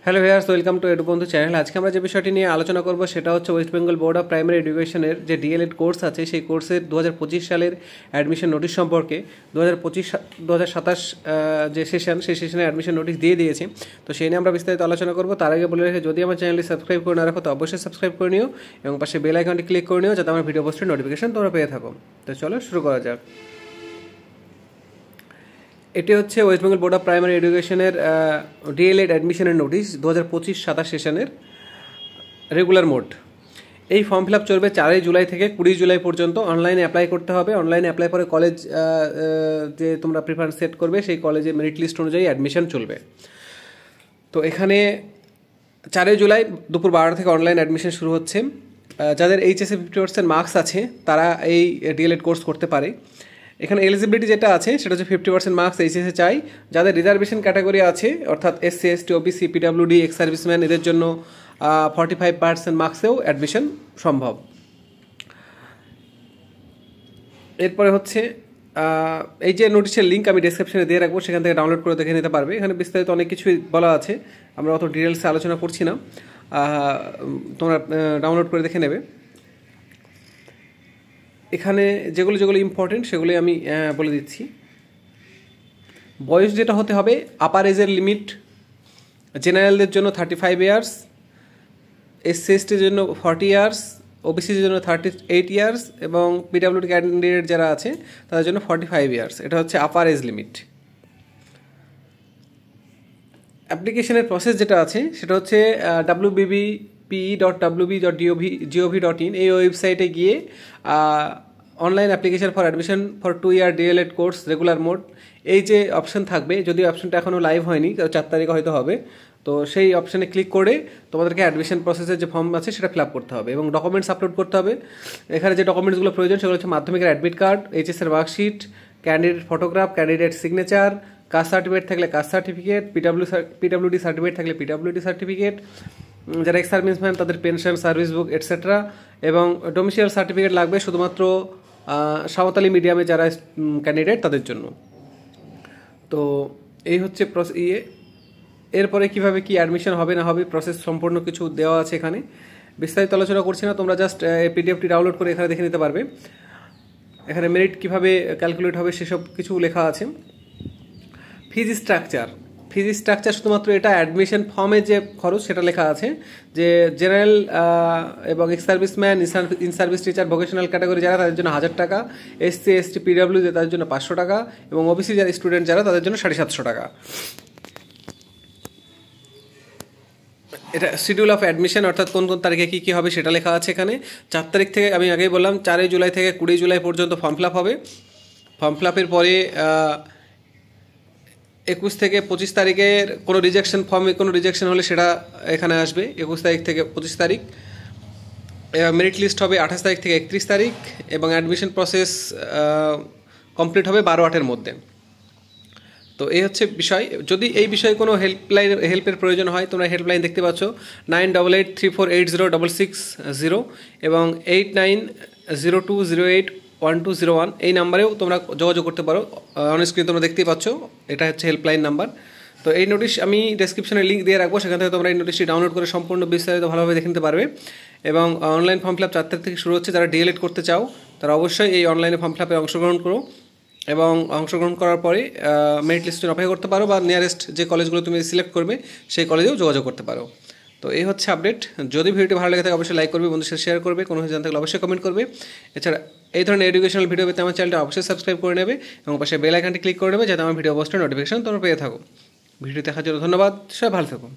Hello viewers, welcome to Edubandhu channel. আজকে আমরা যে বিষয়টি নিয়ে আলোচনা করব সেটা হচ্ছে West Bengal board of primary এডুকেশনের যে ডিএলএড কোর্স আছে সেই কোর্সের 2025 সালের অ্যাডমিশন নোটিশ সম্পর্কে। 2027 যে সেশন, সেই সেশনে অ্যাডমিশন নোটিশ দিয়ে দিয়েছে। তো সেই নিয়ে আমরা বিস্তারিত আলোচনা করব। তার আগে বলে রেখে, যদি আমার চ্যানেলটি সাবস্ক্রাইব করে না রাখো তো অবশ্যই সাবস্ক্রাইব করে নিও এবং পাশে বেল আইকনটি ক্লিক করে নিও যাতে আমার ভিডিও পোস্টের নোটিফিকেশন তোমরা পেয়ে থাকো। তো চলো শুরু করা যাক। এটি হচ্ছে West Bengal board of primary এডুকেশনের ডিএলএড অ্যাডমিশনের নোটিশ 2025-27 সেশনের রেগুলার মোড। এই ফর্ম ফিল আপ চলবে 4 জুলাই থেকে 20 জুলাই পর্যন্ত। অনলাইনে অ্যাপ্লাই করতে হবে। অনলাইনে অ্যাপ্লাই করে কলেজ যে তোমরা প্রিফারেন্স সেট করবে সেই কলেজের মেরিট লিস্ট অনুযায়ী অ্যাডমিশন চলবে। তো এখানে 4 জুলাই দুপুর 12টা থেকে অনলাইন অ্যাডমিশন শুরু হচ্ছে। যাদের এইচএসএ 50% মার্কস আছে তারা এই ডিএলএড কোর্স করতে পারে। এখানে এলিজিবিলিটি যেটা আছে সেটা হচ্ছে 50% মার্কস এইচএসএ চাই। যাদের রিজার্ভেশন ক্যাটাগরি আছে অর্থাৎ SC, ST, OBC, PWD, ex serviceman, এদের জন্য 45% মার্কসেও অ্যাডমিশন সম্ভব। এরপরে হচ্ছে এই যে নোটিশের লিঙ্ক আমি ডেসক্রিপশনে দিয়ে রাখবো, সেখান থেকে ডাউনলোড করে দেখে নিতে পারবে। এখানে বিস্তারিত অনেক কিছুই বলা আছে, আমরা অত ডিটেলসে আলোচনা করছি না, তোমরা ডাউনলোড করে দেখে নেবে। এখানে যেগুলো ইম্পর্টেন্ট সেগুলি আমি বলে দিচ্ছি। বয়স যেটা হতে হবে, আপার এজের লিমিট জেনারেলদের জন্য 35 ইয়ার্স, এসসি এসটির জন্য 40 ইয়ার্স, ওবিসির জন্য 38 ইয়ার্স এবং পিডাব্লিউডি ক্যান্ডিডেট যারা আছে তাদের জন্য 45 ইয়ার্স। এটা হচ্ছে আপার এজ লিমিট। অ্যাপ্লিকেশনের প্রসেস যেটা আছে সেটা হচ্ছে wbbpe.wb.gov.in এই ওয়েবসাইটে গিয়ে online application for admission for 2 year D.El.Ed course regular mode, এই যে অপশন থাকবে, যদি অপশনটা এখনও লাইভ হয়নি, 4 তারিখে হয়তো হবে, তো সেই অপশানে ক্লিক করে তোমাদেরকে অ্যাডমিশন প্রসেসের যে ফর্ম আছে সেটা ফিল আপ করতে হবে এবং ডকুমেন্টস আপলোড করতে হবে। এখানে যে ডকুমেন্টসগুলো প্রয়োজন সেগুলো হচ্ছে মাধ্যমিকের অ্যাডমিট কার্ড, এইচএসের marksheet, candidate photograph, candidate signature, caste certificate থাকলে কাস্ট সার্টিফিকেট, পিডাব্লিউডি সার্টিফিকেট থাকলে পিডাব্লিউডি সার্টিফিকেট, যারা এক্স সার্ভিসম্যান তাদের পেনশন, সার্ভিস বুক এটসেট্রা, এবং ডোমিসিয়াল সার্টিফিকেট লাগবে শুধুমাত্র সাঁওতালি মিডিয়ামে যারা ক্যান্ডিডেট তাদের জন্য। তো এই হচ্ছে এরপরে কিভাবে কি অ্যাডমিশন হবে না হবে প্রসেস সম্পূর্ণ কিছু দেওয়া আছে এখানে, বিস্তারিত আলোচনা করছি না, তোমরা জাস্ট পিডিএফটি ডাউনলোড করে এখানে দেখে নিতে পারবে। এখানে মেরিট কিভাবে ক্যালকুলেট হবে সেসব কিছু লেখা আছে। ফিজ স্ট্রাকচার শুধুমাত্র এটা অ্যাডমিশন ফর্মে যে খরচ সেটা লেখা আছে, যে জেনারেল এবং ex serviceman, in service teacher, vocational category যারা তাদের জন্য 1000 টাকা, এসসি, এসটি, পিডাব্লিউ তাদের জন্য 500 টাকা এবং ওবিসি যারা স্টুডেন্ট যারা তাদের জন্য 750 টাকা। এটা শিডিউল অফ অ্যাডমিশন অর্থাৎ কোন কোন তারিখে কী কী হবে সেটা লেখা আছে এখানে। 4 তারিখ থেকে, আমি আগেই বললাম, 4 জুলাই থেকে 20 জুলাই পর্যন্ত ফর্ম ফিল আপ হবে। ফর্ম ফিল আপের পরে 21 থেকে 25 তারিখের কোনো ফর্মে কোনো রিজেকশন হলে সেটা এখানে আসবে 21 তারিখ থেকে 25 তারিখ। মেরিট লিস্ট হবে 28 তারিখ থেকে 31 তারিখ এবং অ্যাডমিশন প্রসেস কমপ্লিট হবে 12/8-এর মধ্যে। তো এই হচ্ছে বিষয়। যদি এই বিষয়ে কোনো হেল্পের প্রয়োজন হয়, তোমরা হেল্পলাইন দেখতে পাচ্ছ 9883480660 এবং 8902081201, এই নাম্বারেও তোমরা যোগাযোগ করতে পারো। অন স্ক্রিন তোমরা দেখতেই পাচ্ছ, এটা হচ্ছে হেল্পলাইন নাম্বার। তো এই নোটিশ আমি ডেসক্রিপশনে লিঙ্ক দিয়ে রাখবো, সেখান থেকে তোমরা এই নোটিশটি ডাউনলোড করে সম্পূর্ণ বিস্তারিত ভালোভাবে দেখে নিতে পারবে। এবং অনলাইন ফর্ম ফিল আপ 4 তারিখ থেকে শুরু হচ্ছে। যারা ডিএলএড করতে চাও তারা অবশ্যই এই অনলাইনে ফর্ম ফিল আপে অংশগ্রহণ করো এবং অংশগ্রহণ করার পরে মেরিট লিস্টে অপেক্ষা করতে পারো বা নিয়ারেস্ট যে কলেজগুলো তুমি সিলেক্ট করবে সেই কলেজেও যোগাযোগ করতে পারো। তো এই হচ্ছে আপডেট। যদি ভিডিওটি ভালো লেগে থাকে অবশ্যই লাইক করবে, বন্ধুদের সাথে শেয়ার করবে, কোনো কিছু জানতে হলে অবশ্যই কমেন্ট করবে। এছাড়া এই ধরনের এডুকেশনাল ভিডিও পেতে আমার চ্যানেলটা অবশ্যই সাবস্ক্রাইব করে নেবে এবং পাশে বেল আইকনটি ক্লিক করে নেবে যাতে আমার ভিডিও পোস্টের নোটিফিকেশন তোমরা পেয়ে থাকো। ভিডিও দেখার জন্য ধন্যবাদ, সবাই ভালো থাকো।